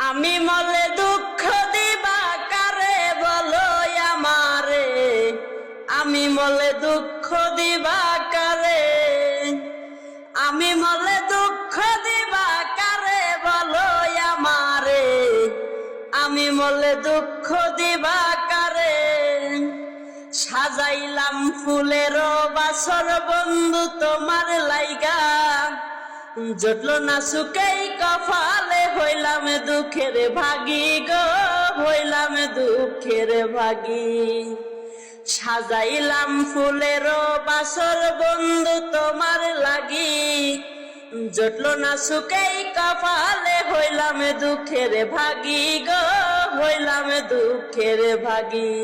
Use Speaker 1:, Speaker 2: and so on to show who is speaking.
Speaker 1: আমি মলে দুঃখ দিবা কারে বলো আমারে, আমি মলে দুঃখ দিবা কারে, আমি মলে দুঃখ দিবা কারে বলো আমারে, আমি মলে দুঃখ দিবা কারে। সাজাইলাম ফুলের বাসর বন্ধু তোমার লাইগা, জটলো না সুকেই কপালে, হইলাম দুঃখের ভাগী গো, হইলাম দুঃখের ভাগী। সাজাইলাম ফুলের বাসর বন্ধু তোমার লাগি, জটলো না সুকেই কপালে, হইলাম দুঃখের ভাগী গো, হইলাম দুঃখের ভাগী।